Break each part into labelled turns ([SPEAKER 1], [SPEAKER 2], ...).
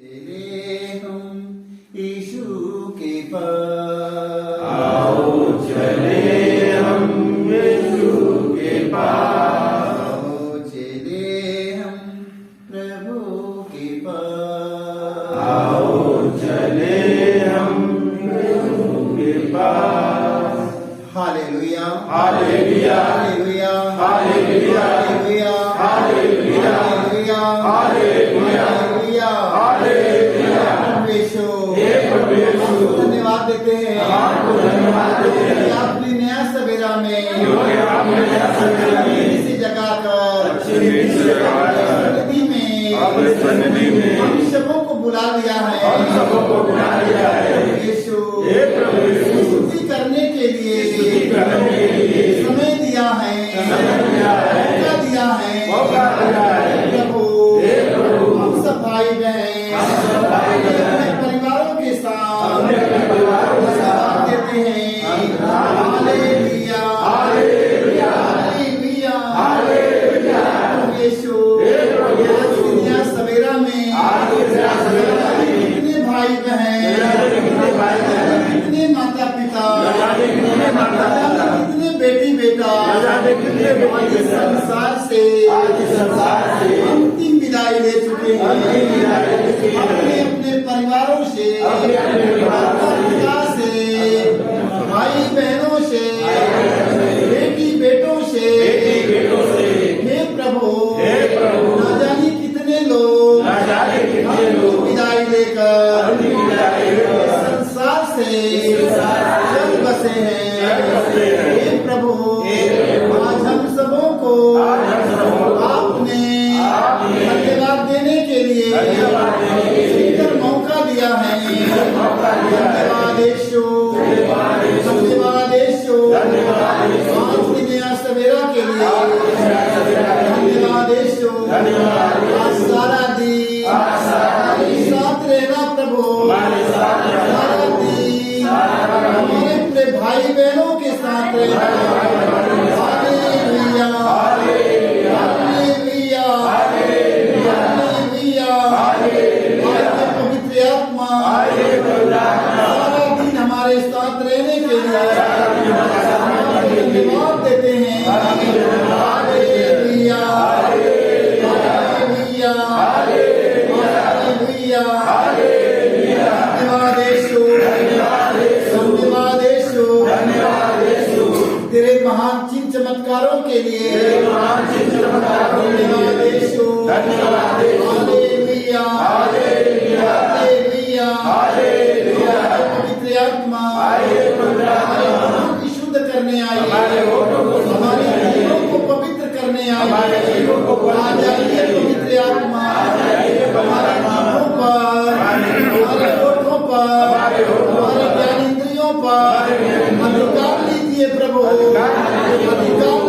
[SPEAKER 1] चले हम यीशु के पास,
[SPEAKER 2] आओ चले हम यीशु के पास,
[SPEAKER 1] आओ चले हम प्रभु के पास,
[SPEAKER 2] आओ चले हम यीशु के पास।
[SPEAKER 1] Hallelujah
[SPEAKER 2] hallelujah
[SPEAKER 1] hallelujah
[SPEAKER 2] hallelujah
[SPEAKER 1] hallelujah
[SPEAKER 2] hallelujah
[SPEAKER 1] hallelujah
[SPEAKER 2] hallelujah
[SPEAKER 1] hallelujah
[SPEAKER 2] hallelujah.
[SPEAKER 1] प्रभु यीशु,
[SPEAKER 2] हे प्रभु यीशु,
[SPEAKER 1] धन्यवाद देते हैं
[SPEAKER 2] आपको धन्यवाद देते हैं
[SPEAKER 1] कि आपने नया सवेरा में
[SPEAKER 2] क्योंकि आपने नया सवेरा में
[SPEAKER 1] इसी जगह कर
[SPEAKER 2] अच्छी जगह कर
[SPEAKER 1] सन्निधि में
[SPEAKER 2] अपने सन्निधि में
[SPEAKER 1] हम सबों को बुला लिया है।
[SPEAKER 2] हम सबों को बुला लिया है।
[SPEAKER 1] यीशु,
[SPEAKER 2] हे प्रभु यीशु,
[SPEAKER 1] स्तुति करने के लिए
[SPEAKER 2] स्तुति करने के लिए
[SPEAKER 1] समय दिया है,
[SPEAKER 2] समय दिया है,
[SPEAKER 1] मौका दिया है।
[SPEAKER 2] मौका दिया है।
[SPEAKER 1] प्रभु,
[SPEAKER 2] हे प्रभु,
[SPEAKER 1] हम सब भाई बहन
[SPEAKER 2] हम सब भाई बहन
[SPEAKER 1] अपने परिवारों के साथ
[SPEAKER 2] अपने परिवारों के साथ
[SPEAKER 1] देते हैं।
[SPEAKER 2] Hallelujah,
[SPEAKER 1] hallelujah
[SPEAKER 2] hallelujah,
[SPEAKER 1] hallelujah
[SPEAKER 2] hallelujah.
[SPEAKER 1] प्रभु यीशु,
[SPEAKER 2] हे प्रभु यीशु,
[SPEAKER 1] आज के नया सवेरा में
[SPEAKER 2] आज के नया सवेरा में
[SPEAKER 1] कितने भाई बहन,
[SPEAKER 2] कितने भाई बहन,
[SPEAKER 1] कितने माता पिता,
[SPEAKER 2] न जाने कितने माता पिता,
[SPEAKER 1] कितने बेटी बेटा
[SPEAKER 2] न जाने कितने बेटी
[SPEAKER 1] इस
[SPEAKER 2] बेटा
[SPEAKER 1] संसार से
[SPEAKER 2] आज इस संसार से
[SPEAKER 1] अंतिम विदाई ले चुके हैं।
[SPEAKER 2] अंतिम विदाई ले चुके हैं।
[SPEAKER 1] अपने अपने परिवारों से,
[SPEAKER 2] अपने अपने परिवारों
[SPEAKER 1] माता
[SPEAKER 2] से,
[SPEAKER 1] पिता से, भाई बहनों से, बेटी बेटों से,
[SPEAKER 2] बेटी बेटों से,
[SPEAKER 1] हे प्रभु,
[SPEAKER 2] हे प्रभु,
[SPEAKER 1] न जाने कितने लोग
[SPEAKER 2] न जाने कितने
[SPEAKER 1] अंतिम
[SPEAKER 2] लोग
[SPEAKER 1] विदाई लेकर
[SPEAKER 2] अंतिम विदाई लेकर
[SPEAKER 1] इस संसार से चल बसे हैं। हे प्रभु, आज हम सबों को आपने धन्यवाद देने के लिए सुंदर मौका दिया है। धन्यवाद यीशु, धन्यवाद यीशु, आज के नया सवेरा के लिए धन्यवाद यीशु। आज सारा दिन साथ रहना प्रभु, सारा दिन हमारे अपने भाई बहनों के साथ रहना। Hallelujah hallelujah hallelujah. आपके पवित्र आत्मा सारा दिन हमारे साथ रहने के लिए धन्यवाद देते हैं। Hallelujah hallelujah hallelujah. धन्यवाद यीशु, धन्यवाद यीशु, तेरे महान चिन्ह चमत्कारों के लिए धन्यवाद यीशु। Hallelujah hallelujah. पवित्र आत्मा हमारे मनों की शुद्ध करने आई, हमारे जीवों को पवित्र करने आई। आ जाइए पवित्र आत्मा हमारे जीवों पर, हमारे होठों पर, हमारे ज्ञानेंद्रियों पर अधिकार लीजिए प्रभु, अधिकार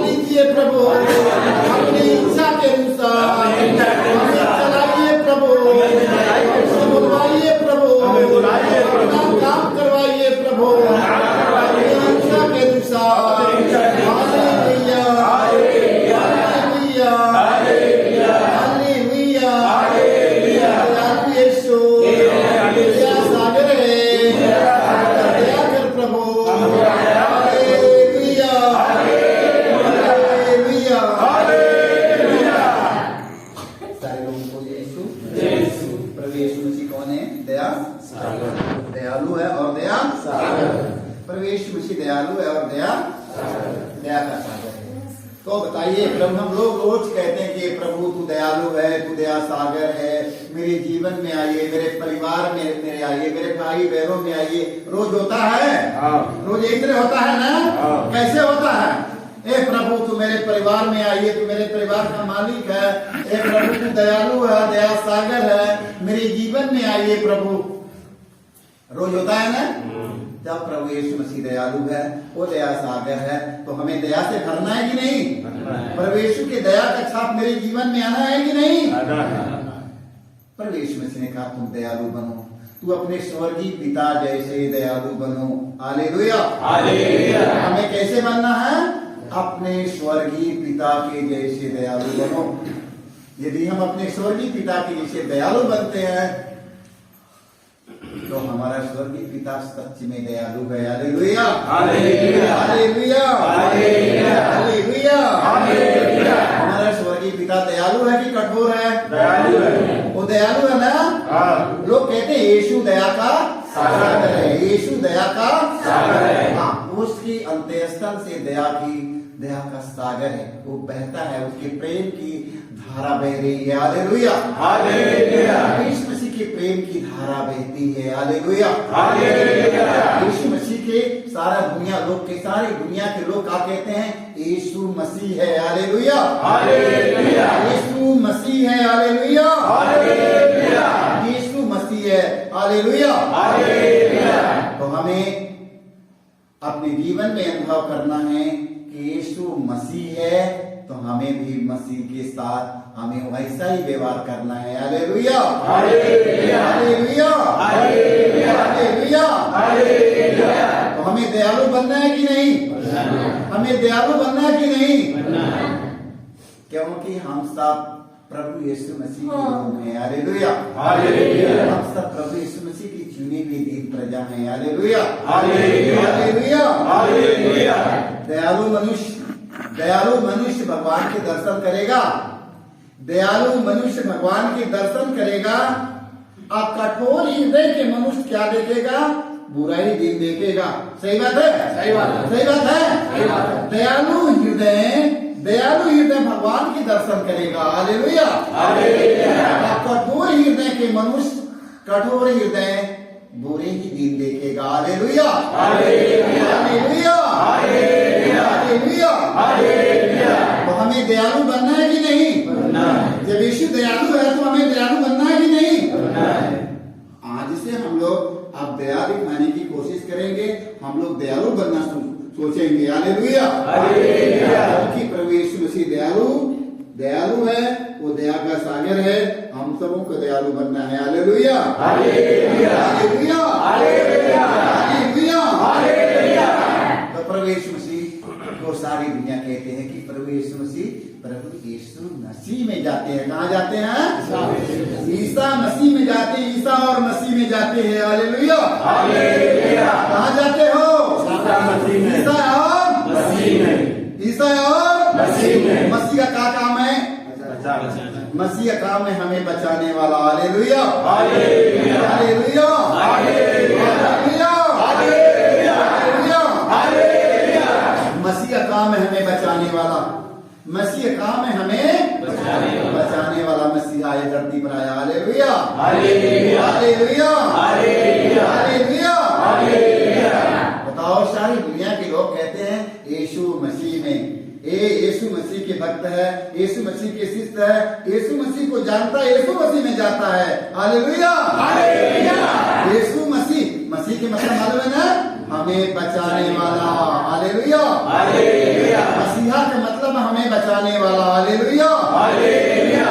[SPEAKER 1] लीजिए प्रभु। अपनी इच्छा के अनुसार हमें चलाइए प्रभु, हमें बुलवाइए प्रभु, अपना काम करवाइए प्रभु, अपनी इच्छा के अनुसार। Hallelujah hallelujah hallelujah. प्रभु यीशु, दया सागर है, दया कर प्रभु। Hallelujah hallelujah. सारे लोगों को यीशु, प्रभु यीशु मसीह कौन है? दयालु है और दया प्रभु यीशु मसीह दयालु है और दया का सागर है। तो बताइए प्रभु, हम लोग रोज कहते हैं कि प्रभु तू दयालु है, तू दया सागर है, मेरे जीवन में आइए, मेरे परिवार में मेरे आइए, मेरे भाई बहनों में आइए। रोज होता है? रोज एक तरह होता है ना? कैसे होता है? ए प्रभु तू मेरे परिवार में आइए, तू मेरे परिवार का मालिक है। ए प्रभु तू दयालु है, दया सागर है, मेरे जीवन में आइए प्रभु। रोज होता है ना? जब प्रभु यीशु मसीह दयालु है, वो दया सागर है, तो हमें दया से भरना है कि नहीं? प्रभु यीशु की दया का छाप मेरे जीवन में आना है कि नहीं? प्रभु यीशु मसीह ने कहा तुम दयालु बनो, तू अपने स्वर्गीय पिता जैसे दयालु बनो। Hallelujah hallelujah. हमें कैसे बनना है? अपने स्वर्गीय पिता के जैसे दयालु बनो। यदि हम अपने स्वर्गीय पिता के जैसे दयालु बनते हैं तो हमारा स्वर्गीय पिता सच में दयालु है। Hallelujah,
[SPEAKER 2] hallelujah,
[SPEAKER 1] hallelujah,
[SPEAKER 2] hallelujah,
[SPEAKER 1] hallelujah,
[SPEAKER 2] hallelujah.
[SPEAKER 1] हमारा स्वर्गीय पिता दयालु है कि कठोर है?
[SPEAKER 2] दयालु है।
[SPEAKER 1] वो दयालु है ना?
[SPEAKER 2] हाँ।
[SPEAKER 1] लोग कहते हैं यीशु दया का
[SPEAKER 2] सागर
[SPEAKER 1] है, यीशु दया का
[SPEAKER 2] सागर है।
[SPEAKER 1] हाँ, उसकी अंतःस्थल से दया का सागर है, वो बहता है, उसके प्रेम की धारा बह रही है। हालेलुया,
[SPEAKER 2] हालेलुया,
[SPEAKER 1] यीशु मसीह के प्रेम की धारा बहती है। Hallelujah,
[SPEAKER 2] hallelujah.
[SPEAKER 1] यीशु मसीह के सारी दुनिया के लोग क्या कहते हैं? यीशु मसीह है। हालेलुया,
[SPEAKER 2] हालेलुया,
[SPEAKER 1] यीशु मसीह है। हालेलुया,
[SPEAKER 2] हालेलुया,
[SPEAKER 1] यीशु मसीह है। Hallelujah,
[SPEAKER 2] hallelujah.
[SPEAKER 1] तो हमें अपने जीवन में अनुभव करना है कि यीशु मसीह है, तो हमें भी मसीह के साथ हमें वैसा ही व्यवहार करना है। Hallelujah,
[SPEAKER 2] hallelujah,
[SPEAKER 1] hallelujah,
[SPEAKER 2] hallelujah,
[SPEAKER 1] hallelujah.
[SPEAKER 2] Hallelujah.
[SPEAKER 1] तो हमें दयालु बनना है कि नहीं? हमें दयालु बनना है कि नहीं? क्योंकि हम सब प्रभु यीशु मसीह के लोग हैं। हालेलुया,
[SPEAKER 2] हालेलुया,
[SPEAKER 1] हम सब प्रभु यीशु मसीह की चुनी हुई दीन प्रजा हैं। Hallelujah,
[SPEAKER 2] hallelujah,
[SPEAKER 1] hallelujah.
[SPEAKER 2] हालेलुया।
[SPEAKER 1] दयालु मनुष्य भगवान के दर्शन करेगा। दयालु मनुष्य भगवान के दर्शन करेगा। अब कठोर हृदय के मनुष्य क्या देखेगा? बुराई दिन देखेगा। सही बात है,
[SPEAKER 2] सही बात है,
[SPEAKER 1] सही बात है,
[SPEAKER 2] सही बात है।
[SPEAKER 1] दयालु हृदय भगवान के दर्शन करेगा। Hallelujah,
[SPEAKER 2] hallelujah.
[SPEAKER 1] अब कठोर हृदय के मनुष्य, कठोर हृदय बुरे ही दिन देखेगा। Hallelujah,
[SPEAKER 2] hallelujah,
[SPEAKER 1] hallelujah,
[SPEAKER 2] hallelujah,
[SPEAKER 1] hallelujah.
[SPEAKER 2] Hallelujah.
[SPEAKER 1] तो हमें दयालु बनना है कि नहीं? जब यीशु दयालु है तो हमें दयालु बनना है कि नहीं? आज से हम लोग अब दया दिखाने की कोशिश करेंगे। हम लोग दयालु बनना सोचेंगे। Hallelujah,
[SPEAKER 2] hallelujah.
[SPEAKER 1] क्योंकि प्रभु यीशु मसीह दयालु है, वो दया का सागर है। हम सबों को दयालु बनना है। Hallelujah,
[SPEAKER 2] hallelujah,
[SPEAKER 1] hallelujah,
[SPEAKER 2] hallelujah,
[SPEAKER 1] hallelujah,
[SPEAKER 2] hallelujah.
[SPEAKER 1] तो प्रभु यीशु मसीह को सारी दुनिया कहते हैं कि प्रभु यीशु मसीह में जाते हैं। कहाँ जाते हैं? ईसा मसीह में जाते हैं। ईसा और मसीह में जाते हैं। Hallelujah,
[SPEAKER 2] hallelujah.
[SPEAKER 1] कहाँ जाते हो?
[SPEAKER 2] ईसा मसीह में,
[SPEAKER 1] ईसा और
[SPEAKER 2] मसीह में,
[SPEAKER 1] ईसा और
[SPEAKER 2] मसीह में।
[SPEAKER 1] मसीह का क्या काम है? मसीह का काम है हमें बचाने वाला। Hallelujah,
[SPEAKER 2] hallelujah,
[SPEAKER 1] hallelujah,
[SPEAKER 2] hallelujah,
[SPEAKER 1] hallelujah,
[SPEAKER 2] hallelujah,
[SPEAKER 1] hallelujah.
[SPEAKER 2] Hallelujah.
[SPEAKER 1] Masih का काम है हमें बचाने वाला। मसीह का काम है हमें बचाने वाला। मसीह आए, धरती पर आया। Hallelujah,
[SPEAKER 2] hallelujah,
[SPEAKER 1] hallelujah,
[SPEAKER 2] hallelujah,
[SPEAKER 1] hallelujah.
[SPEAKER 2] Hallelujah.
[SPEAKER 1] बताओ, सारी दुनिया के लोग कहते हैं यीशु मसीह में, यीशु मसीह के भक्त है, यीशु मसीह के शिष्य है, यीशु मसीह को जानता है, यीशु मसीह में जाता है। Hallelujah,
[SPEAKER 2] hallelujah.
[SPEAKER 1] यीशु मसीह के मतलब मालूम है ना? हमें बचाने वाला। Hallelujah,
[SPEAKER 2] hallelujah.
[SPEAKER 1] मसीहा का मतलब हमें बचाने वाला। Hallelujah,
[SPEAKER 2] hallelujah.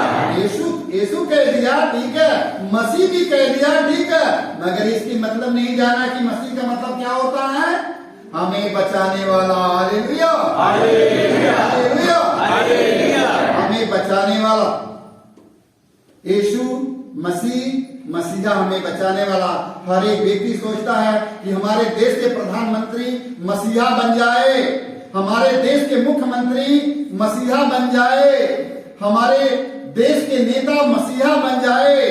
[SPEAKER 1] यीशु कह दिया, ठीक है, मसीह भी कह दिया, ठीक है, मगर इसकी मतलब नहीं जाना कि मसीह का मतलब क्या होता है? हमें बचाने वाला। Hallelujah,
[SPEAKER 2] hallelujah,
[SPEAKER 1] hallelujah,
[SPEAKER 2] hallelujah.
[SPEAKER 1] हमें बचाने वाला यीशु मसीहा हमें बचाने वाला। हर एक व्यक्ति सोचता है कि हमारे देश के प्रधानमंत्री मसीहा बन जाए, हमारे देश के मुख्यमंत्री मसीहा बन जाए, हमारे देश के नेता मसीहा बन जाए,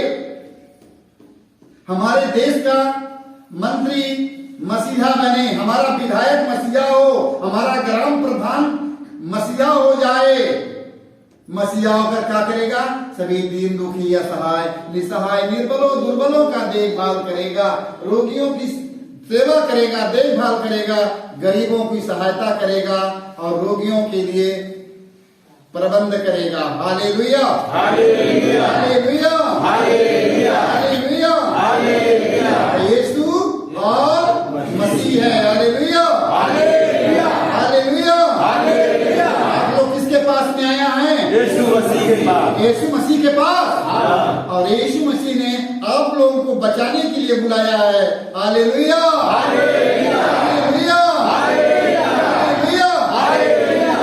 [SPEAKER 1] हमारे देश का मंत्री मसीहा बने, हमारा विधायक मसीहा हो, हमारा ग्राम प्रधान मसीहा हो जाए। मसीहा होकर क्या करेगा? सभी दीन दुखी असहाय निसहाय निर्बलों दुर्बलों का देखभाल करेगा, रोगियों की सेवा करेगा, देखभाल करेगा, गरीबों की सहायता करेगा और रोगियों के लिए प्रबंध करेगा। Hallelujah,
[SPEAKER 2] hallelujah,
[SPEAKER 1] hallelujah,
[SPEAKER 2] hallelujah,
[SPEAKER 1] hallelujah,
[SPEAKER 2] hallelujah.
[SPEAKER 1] Yeshu और मसीह है। Hallelujah,
[SPEAKER 2] hallelujah,
[SPEAKER 1] hallelujah,
[SPEAKER 2] hallelujah.
[SPEAKER 1] आप लोग किसके पास में आया है?
[SPEAKER 2] यीशु मसीह के पास।
[SPEAKER 1] यीशु मसीह के पास।
[SPEAKER 2] हाँ।
[SPEAKER 1] और यीशु मसीह ने आप लोगों को बचाने के लिए बुलाया है। Hallelujah,
[SPEAKER 2] hallelujah,
[SPEAKER 1] hallelujah,
[SPEAKER 2] hallelujah,
[SPEAKER 1] hallelujah.
[SPEAKER 2] Hallelujah.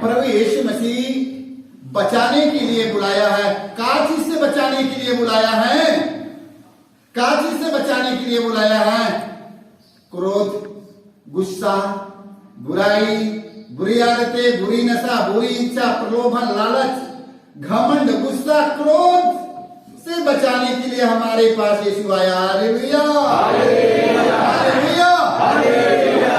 [SPEAKER 1] प्रभु यीशु मसीह बचाने के लिए बुलाया है। क्या चीज से बचाने के लिए बुलाया है? काजी से बचाने के लिए बुलाया है? क्रोध, गुस्सा, बुराई, बुरी आदतें, बुरी नशा, बुरी इच्छा, प्रलोभन, लालच, घमंड, गुस्सा, क्रोध से बचाने के लिए हमारे पास यीशु आया। Hallelujah, hallelujah, hallelujah.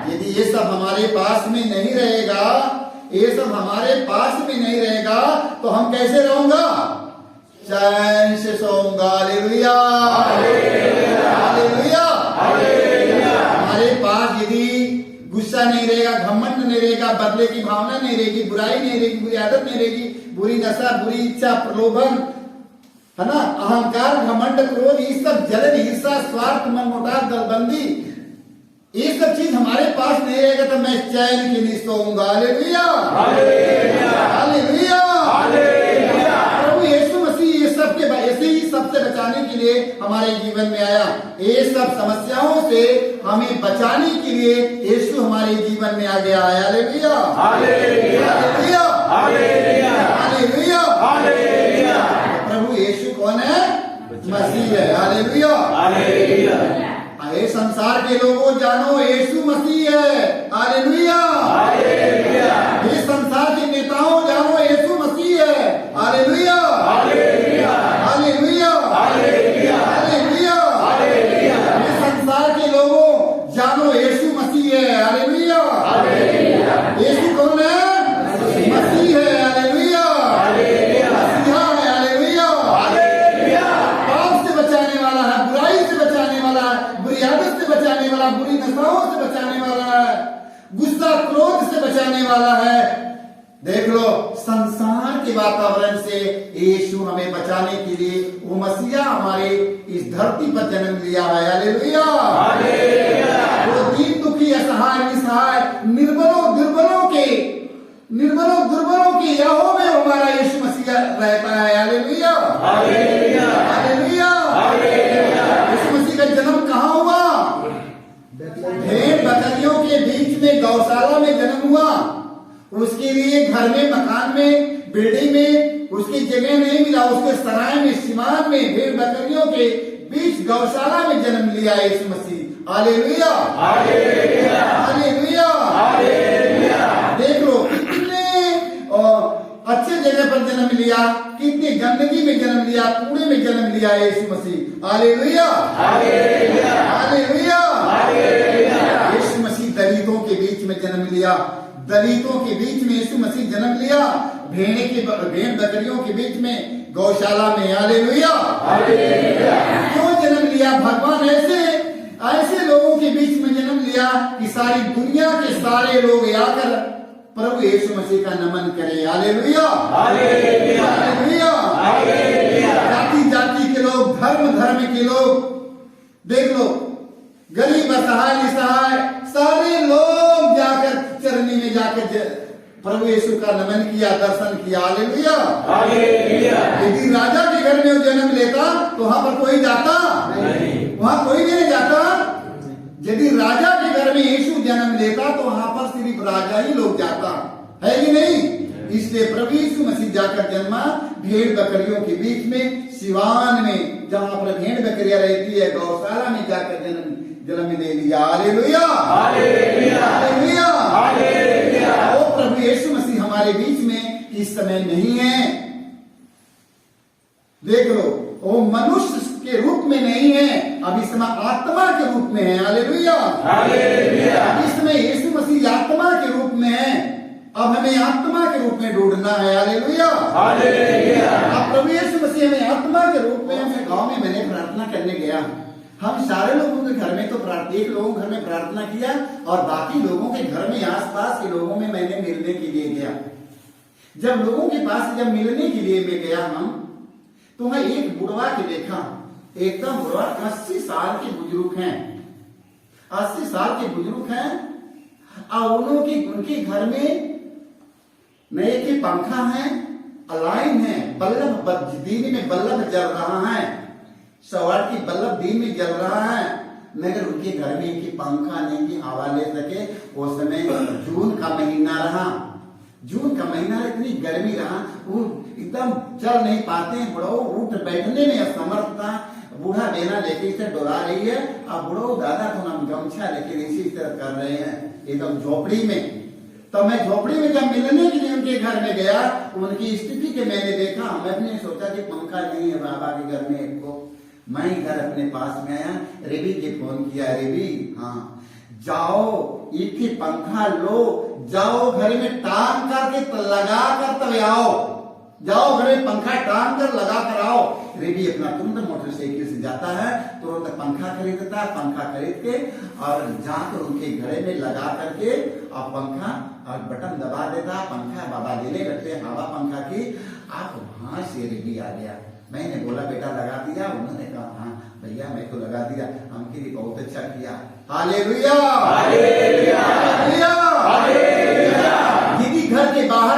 [SPEAKER 1] यदि ये सब हमारे पास में नहीं रहेगा, ये सब हमारे पास में नहीं रहेगा, तो हम कैसे रहूंगा? चैन से सोऊंगा। Hallelujah, hallelujah, hallelujah. हमारे पास यदि गुस्सा नहीं रहेगा, घमंड नहीं रहेगा, बदले की भावना नहीं रहेगी, बुराई नहीं रहेगी, बुरी आदत नहीं रहेगी, बुरी नशा, बुरी इच्छा, प्रलोभन, है ना, अहंकार, घमंड, क्रोध, ये सब जलन, ईर्ष्या, स्वार्थ, मनमुटाव, दलबंदी, ये सब चीज हमारे पास नहीं रहेगा तो मैं चैन के नहीं सोऊंगा। Hallelujah, hallelujah, hallelujah. प्रभु यीशु मसीह ये सब के ऐसे ही सबसे बचाने के लिए हमारे जीवन में आया। ये सब समस्याओं से हमें बचाने के लिए यीशु हमारे जीवन में आ गया है। Hallelujah, hallelujah, hallelujah, hallelujah, hallelujah. प्रभु यीशु कौन है? मसीह है। Hallelujah, hallelujah. ये संसार के लोगों जानो यीशु मसीह है। Hallelujah, hallelujah. ये संसार के नेताओं जानो यीशु मसीह है। Hallelujah, hallelujah, hallelujah, hallelujah, hallelujah, hallelujah. ये संसार के लोगों जानो यीशु मसीह है। Hallelujah, hallelujah. यीशु कौन है? मसीह है। हालेलुया, हालेलुया, मसीहा है। Hallelujah, hallelujah. पाप से बचाने वाला है, बुराई से बचाने वाला है, बुरी आदत से बचाने वाला, बुरी नशाओं से बचाने वाला है, गुस्सा क्रोध से बचाने वाला है। देख लो, संसार के वातावरण से यीशु हमें बचाने के लिए वो मसीहा हमारे इस धरती पर जन्म लिया है। Hallelujah, hallelujah. वो दीन दुखी, असहाय, निसहाय, निर्बलों दुर्बलों के याहों में हमारा यीशु मसीह रहता है। Hallelujah, hallelujah, hallelujah, hallelujah. Yeshu Masih का जन्म कहाँ हुआ? भेड़ बकरियों के बीच में गौशाला में जन्म हुआ। उसके लिए घर में, मकान में, बिल्डिंग में उसकी जगह नहीं मिला। उसके सराय में, सीमान में, भेड़ बकरियों के बीच गौशाला में जन्म लिया Yeshu Masih. Hallelujah, hallelujah, hallelujah, hallelujah. देख लो, कितने अच्छे जगह पर जन्म लिया, कितनी गंदगी में जन्म लिया, कूड़े में जन्म लिया Yeshu Masih. Hallelujah, hallelujah, hallelujah, hallelujah. Yeshu Masih दलितों के बीच में जन्म लिया। दलितों के बीच में यीशु मसीह जन्म लिया। भेड़ बकरियों के बीच में गौशाला में। Hallelujah, hallelujah. क्यों जन्म लिया? भगवान ऐसे लोगों के बीच में जन्म लिया कि सारी दुनिया के सारे लोग आकर प्रभु यीशु मसीह का नमन करें। Hallelujah, hallelujah, hallelujah, hallelujah. जाति जाति के लोग, धर्म के लोग, देख लो, गरीब, असहाय, निसहाय, सारे लोग जाकर चरनी में जाकर प्रभु यीशु का नमन किया, दर्शन किया। Hallelujah, hallelujah. यदि राजा के घर में वो जन्म लेता तो वहां पर कोई जाता नहीं, वहां कोई नहीं जाता। यदि राजा के घर में यीशु जन्म लेता तो वहां पर सिर्फ राजा ही लोग जाता है कि नहीं? इसलिए प्रभु यीशु मसीह जाकर जन्मा भेड़ बकरियों के बीच में, सिवान में, जहां पर भेड़ बकरियां रहती है, गौशाला में जाकर जन्म ले लिया। Hallelujah, hallelujah, hallelujah, hallelujah. वो प्रभु यीशु मसीह हमारे बीच में इस समय नहीं है। देख लो, वो मनुष्य के रूप में नहीं है, अब इस समय आत्मा के रूप में है। Hallelujah, hallelujah. अब इस समय यीशु मसीह आत्मा के रूप में है। अब हमें आत्मा के रूप में ढूंढना है। Hallelujah, hallelujah. अब प्रभु यीशु मसीह हमें आत्मा के रूप में, हमें गांव में मैंने प्रार्थना करने गया। हम सारे लोगों के घर में तो एक लोगों के घर में प्रार्थना किया और बाकी लोगों के घर में, आसपास के लोगों में मैंने मिलने के लिए गया। जब लोगों के पास मिलने के लिए मैं गया तो मैं एक बुढ़वा के देखा। एकदम बुढ़वा, 80 साल के बुजुर्ग हैं, 80 साल के बुजुर्ग हैं। और उनके घर में नए के पंखा है, अलाइन है, बल्ब दिन में बल्ब जल रहा है, सवार की बल्ब दिन में जल रहा है। मगर उनके घर में एक पंखा नहीं की हवा ले सके। उस समय जून का महीना रहा, जून का महीना, इतनी गर्मी रहा, वो एकदम चल नहीं पाते हैं, बड़ो उठ बैठने में असमर्थ था। बूढ़ा बेना लेके इसे डोला रही है, अब बूढ़ो दादा तो हम गमछा लेके इसी तरह कर रहे हैं एकदम झोपड़ी में। तो मैं झोपड़ी में जब मिलने के लिए उनके घर में गया, उनकी स्थिति के मैंने देखा, मैंने सोचा कि पंखा नहीं है बाबा के घर में एक को। मैं घर अपने पास में आया, रेबी के फोन किया, रेबी हाँ जाओ एक ही पंखा लो, जाओ घर में टांग करके लगा कर तब आओ, जाओ घर में पंखा टांग कर लगा कर आओ। रेबी अपना तुरंत मोटरसाइकिल से जाता है, तुरंत पंखा खरीदता है, पंखा खरीद के और जाकर उनके घरे में लगा करके और पंखा और बटन दबा देता, पंखा बाबा लेने लगते हवा पंखा की। आप वहां से रेबी आ गया। मैंने बोला बेटा लगा दिया? उन्होंने कहा हाँ भैया मैं तो लगा दिया, हमके लिए बहुत अच्छा किया। Hallelujah hallelujah hallelujah. यदि घर के बाहर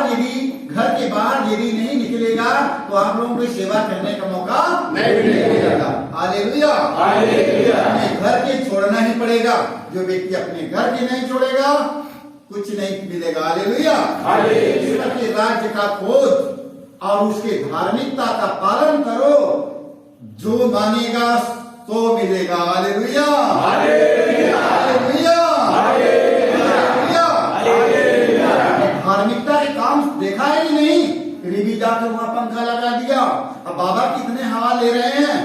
[SPEAKER 1] यदि नहीं निकलेगा तो आप लोगों को सेवा करने का मौका नहीं मिलेगा। Hallelujah hallelujah. हमें घर के छोड़ना ही पड़ेगा। जो व्यक्ति अपने घर के नहीं छोड़ेगा कुछ नहीं मिलेगा। Hallelujah hallelujah. के राज्य का खोज और उसके धार्मिकता का पालन करो, जो मानेगा तो मिलेगा। Hallelujah hallelujah hallelujah hallelujah. धार्मिकता के काम देखा है कि नहीं? रेबी जाकर वहां पंखा लगा दिया। अब बाबा कितने हवा ले रहे हैं?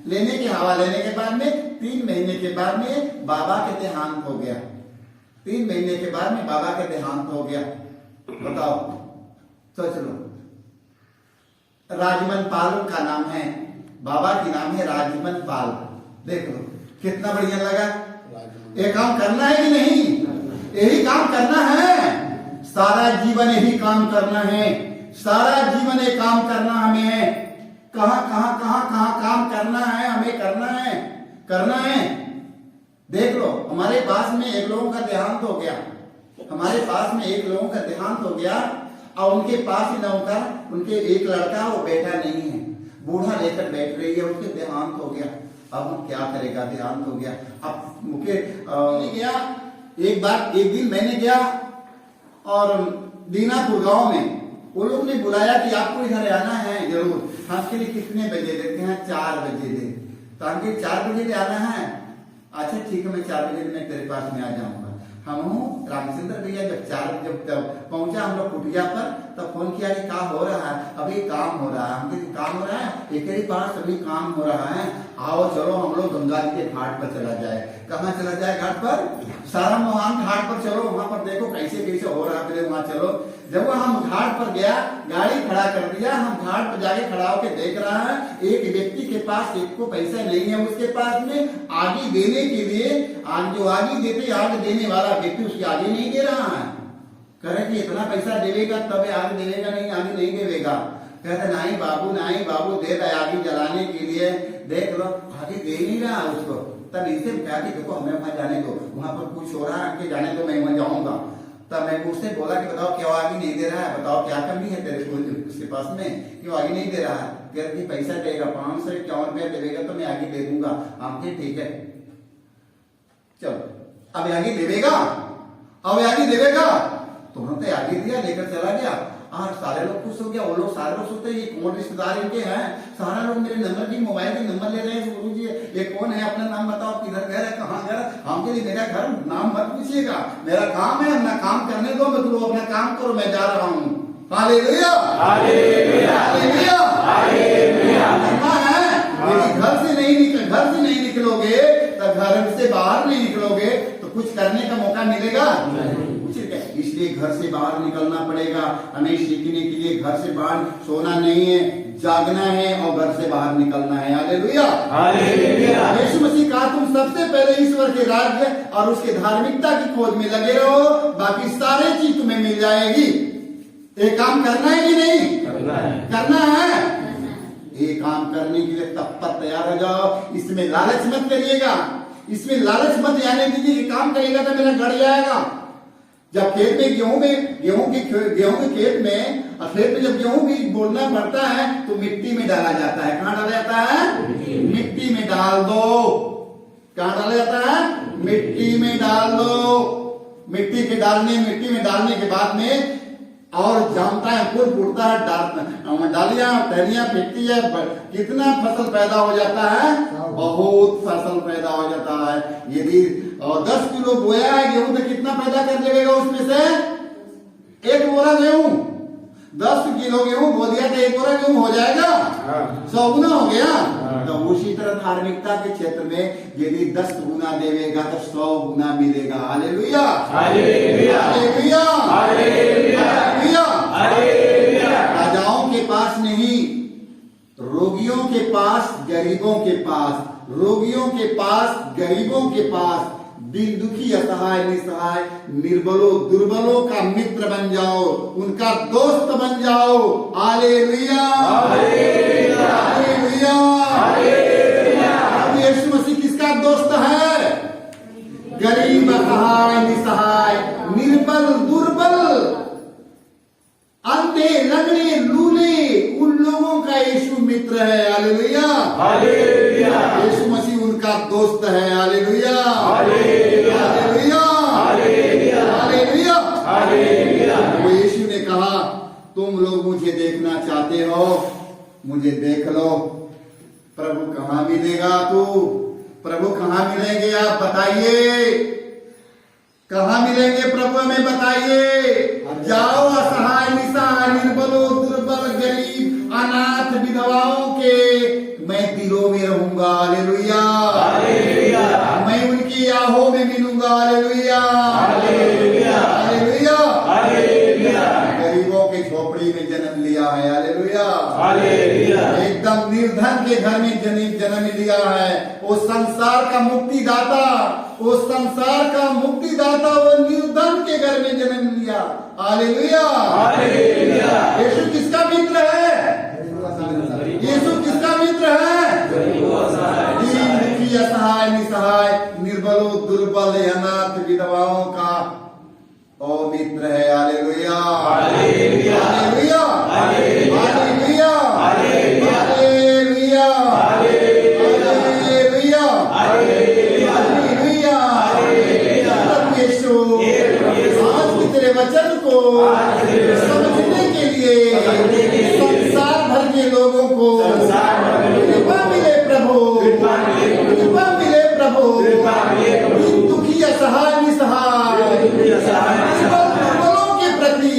[SPEAKER 1] लेने के हवा लेने के बाद में 3 महीने के बाद में बाबा के देहांत हो गया। 3 महीने के बाद में बाबा के देहांत हो गया। बताओ तो चलो, राजमन पाल का नाम है, बाबा की नाम है राजमन पाल। देख लो कितना बढ़िया लगा। ये काम करना है कि नहीं? यही काम करना है, सारा जीवन यही काम करना है, सारा जीवन ये काम करना हमें है। कहां काम करना है, हमें करना है। देख लो हमारे पास में एक लोगों का देहांत हो गया, हमारे पास में एक लोगों का देहांत हो गया और उनके पास ही नौकर, उनके एक लड़का वो बेटा नहीं है, बूढ़ा लेकर बैठ रही है, उसके देहांत हो गया। अब वो क्या करेगा? देहांत हो गया। अब मुझे गया एक दिन मैंने गया और दीनापुर गांव में वो लोग ने बुलाया कि आपको इधर आना है जरूर। आपके लिए कितने बजे देते हैं? 4 बजे दे। तो हमके 4 बजे आना है। अच्छा ठीक है, मैं 4 बजे मैं तेरे पास में आ जाऊंगा। हम रामचंद्र भैया जब पहुंचा हम लोग कुटिया पर, तब फोन किया कि क्या हो रहा है? अभी काम हो रहा है। हमके काम हो रहा है, एक ही पास अभी काम हो रहा है, आओ चलो हम लोग गंगा जी के घाट पर चला जाए। कहाँ चला जाए? घाट पर, सारा मोहन घाट पर चलो, वहां पर देखो कैसे हो रहा है, वहां चलो। जब हम घाट पर गया, गाड़ी खड़ा कर दिया, हम घाट पर जाके खड़ा होकर देख रहा है, एक व्यक्ति के पास एक को पैसा नहीं है, उसके पास में आगे देने के लिए जो आगे देने वाला व्यक्ति उसके आगे नहीं दे रहा है। कह रहे कि इतना पैसा देवेगा तब आगे देवेगा, नहीं आगे नहीं देवेगा। कहते नहीं बाबू दे दे आगे जलाने के लिए। देख लो आगे दे नहीं रहा उसको। तब इसे कहा कि देखो हमें वहां जाने दो, वहां पर कुछ हो रहा है, जाने दो, मैं वहां जाऊंगा। तब मैं उससे बोला कि बताओ क्यों आगे नहीं दे रहा है, बताओ क्या कमी है तेरे को उसके पास में, क्यों आगे नहीं दे रहा है? कहते पैसा देगा 551 रुपया देगा तो मैं आगे दे दूंगा। हम ठीक है चलो अब आगे देवेगा, तुरंत आगे दिया, लेकर चला गया और सारे लोग खुश हो गया। वो लोग सारे लोग सोचते ये कौन रिश्तेदार इनके हैं, सारा लोग मेरे नंबर की मोबाइल के नंबर ले रहे हैं। गुरु जी ये कौन है, अपना नाम बताओ, किधर घर है, कहाँ घर? हमके लिए मेरा घर नाम मत पूछिएगा, मेरा काम है, अपना काम करने दो, मैं तुम अपना काम करो, मैं जा रहा हूँ। Hallelujah hallelujah hallelujah hallelujah. यदि घर से नहीं निकलोगे तो घर से बाहर नहीं निकलोगे तो कुछ करने का मौका मिलेगा? इसलिए घर से बाहर निकलना पड़ेगा। हमें सीखने के लिए घर से बाहर सोना नहीं है, जागना है और घर से बाहर निकलना है। Hallelujah hallelujah. यीशु मसीह कहा तुम सबसे पहले ईश्वर के राज्य और उसके धार्मिकता की खोज में लगे रहो, बाकी सारी चीज तुम्हें मिल जाएगी। ये काम करना है कि नहीं? करना है। ये काम करने के लिए तत्पर तैयार हो जाओ। इसमें लालच मत करिएगा, इसमें लालच मत आने दीजिए कि काम करेगा तो मेरा गड़ जाएगा। जब खेत में गेहूं के खेत में और खेत में जब गेहूं भी बोलना पड़ता है तो मिट्टी में डाला जाता है। कहाँ डाला जाता है? मिट्टी में डाल दो। कहाँ डाला जाता है? मिट्टी में डाल दो। मिट्टी में डालने के बाद में और जानता है, फूल फूटता है, डालियां टहनियां फेंकती है, कितना फसल पैदा हो जाता है, बहुत फसल पैदा हो जाता है। यदि 10 किलो बोया है गेहूं तो कितना पैदा कर लेगा उसमें से? 1 बोरा गेहूं। 10 किलो गेहूं बो दिया तो 1 बोरा गेहूं हो जाएगा, 100 गुना हो गया। तो उसी तरह धार्मिकता के क्षेत्र में यदि 10 गुना देवेगा तो 100 गुना मिलेगा। Hallelujah,
[SPEAKER 2] hallelujah,
[SPEAKER 1] hallelujah,
[SPEAKER 2] hallelujah, hallelujah.
[SPEAKER 1] राजाओं के पास नहीं, रोगियों के पास, गरीबों के पास, रोगियों के पास, गरीबों के पास, दीन दुखी, असहाय, निसहाय, निर्बलों, दुर्बलों का मित्र बन जाओ, उनका दोस्त बन जाओ। Hallelujah,
[SPEAKER 2] hallelujah,
[SPEAKER 1] hallelujah,
[SPEAKER 2] hallelujah.
[SPEAKER 1] अब यीशु मसीह किसका दोस्त है? गरीब, असहाय, निसहाय, निर्बल, दुर्बल, अंधे, लंगड़े, लूले, उन लोगों का यीशु मित्र है। हालेलुया,
[SPEAKER 2] हालेलुया,
[SPEAKER 1] यीशु मसीह उनका दोस्त है। Hallelujah,
[SPEAKER 2] hallelujah,
[SPEAKER 1] hallelujah,
[SPEAKER 2] hallelujah,
[SPEAKER 1] hallelujah,
[SPEAKER 2] hallelujah.
[SPEAKER 1] वो यीशु ने कहा, तुम लोग मुझे देखना चाहते हो, मुझे देख लो। प्रभु कहाँ मिलेगा? तू प्रभु कहाँ मिलेंगे? आप बताइए, कहाँ मिलेंगे प्रभु? हमें बताइए। जाओ असहाय, निसहाय, निर्बलों, दुर्बल, गरीब, अनाथ, विधवाओं के मैं दिलों में रहूंगा। हालेलुया,
[SPEAKER 2] हालेलुया,
[SPEAKER 1] मैं उनकी आहों में मिलूंगा। हालेलुया,
[SPEAKER 2] हालेलुया,
[SPEAKER 1] हालेलुया,
[SPEAKER 2] हालेलुया,
[SPEAKER 1] गरीबों के झोपड़ी में जन्म लिया है। हालेलुया,
[SPEAKER 2] हालेलुया,
[SPEAKER 1] एकदम निर्धन के घर में जन्म लिया है। वो संसार का मुक्तिदाता, वो संसार का मुक्तिदाता, वो निर्धन के घर में जन्म लिया। Hallelujah,
[SPEAKER 2] hallelujah.
[SPEAKER 1] यीशु किसका मित्र है? यीशु किसका मित्र है? दीन दुखी, असहाय, निसहाय, निर्बलों, दुर्बल, अनाथ, विधवाओं का ओ मित्र है। Hallelujah,
[SPEAKER 2] hallelujah,
[SPEAKER 1] hallelujah,
[SPEAKER 2] hallelujah,
[SPEAKER 1] hallelujah,
[SPEAKER 2] hallelujah,
[SPEAKER 1] hallelujah,
[SPEAKER 2] hallelujah,
[SPEAKER 1] hallelujah,
[SPEAKER 2] hallelujah,
[SPEAKER 1] hallelujah. प्रभु यीशु, आज की तेरे वचन को समझने के लिए संसार भर के लोगों को कृपा मिले प्रभु, कृपा मिले प्रभु। दीन दुखी, असहाय, निसहाय, दुर्बलों के प्रति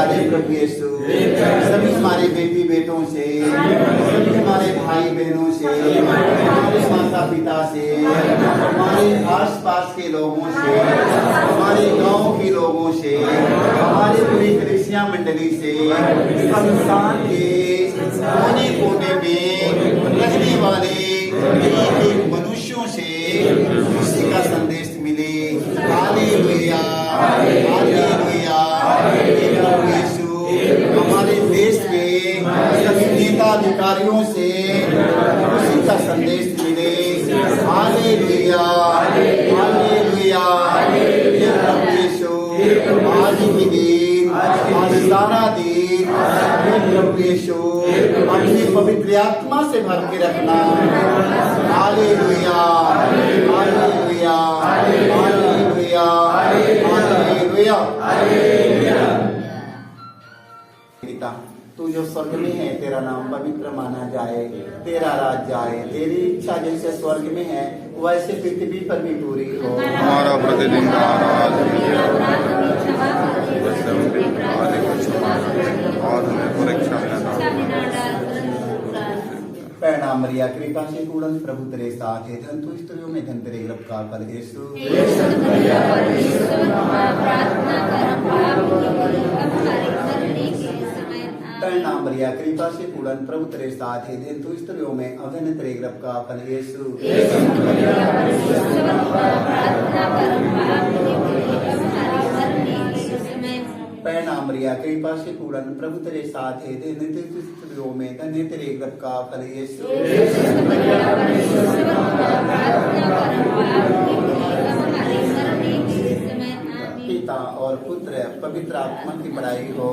[SPEAKER 1] करा दे प्रभु यीशु। सभी हमारे बेटी बेटों से, सभी हमारे भाई बहनों से, हमारे माता पिता से, हमारे आस पास के लोगों से, हमारे गांव के लोगों से, हमारे पूरी कलीसिया मंडली से, संसार के कोने कोने में रहने वाले एक एक मनुष्यों से खुशी का संदेश मिले। Hallelujah, hallelujah. हे प्रभु यीशु, हमारे देश के सभी नेता अधिकारियों से खुशी का संदेश मिले। Hallelujah, hallelujah. हे प्रभु यीशु, आज के दिन, आज सारा दिन हे प्रभु यीशु अपनी पवित्र आत्मा से भर के रखना। Hallelujah, hallelujah, hallelujah, hallelujah. पिता, तू जो स्वर्ग में है, तेरा नाम पवित्र माना जाए, तेरा राज जाए, तेरी इच्छा जैसे स्वर्ग में है वैसे पृथ्वी पर भी पूरी हो।
[SPEAKER 3] हमारा प्रतिदिन का अनाज और हमें परीक्षा में न डाल।
[SPEAKER 1] प्रणाम मरिया, कृपा से पूर्ण प्रभु तेरे साथ है, धन तू स्त्रियों में धन तेरे गर्भ का फल यीशु। प्रणाम मरिया, कृपा से पूर्ण प्रभु तेरे साथ है, धन तू स्त्रियों में अधन तेरे गर्भ का फल यीशु। प्रणाम मरिया, कृपा से पूर्ण प्रभु तेरे साथ है, धन्य तू स्त्रियों में धन्य तेरे गर्भ का फल यीशु। पिता और पुत्र पवित्र आत्मा की बड़ाई हो।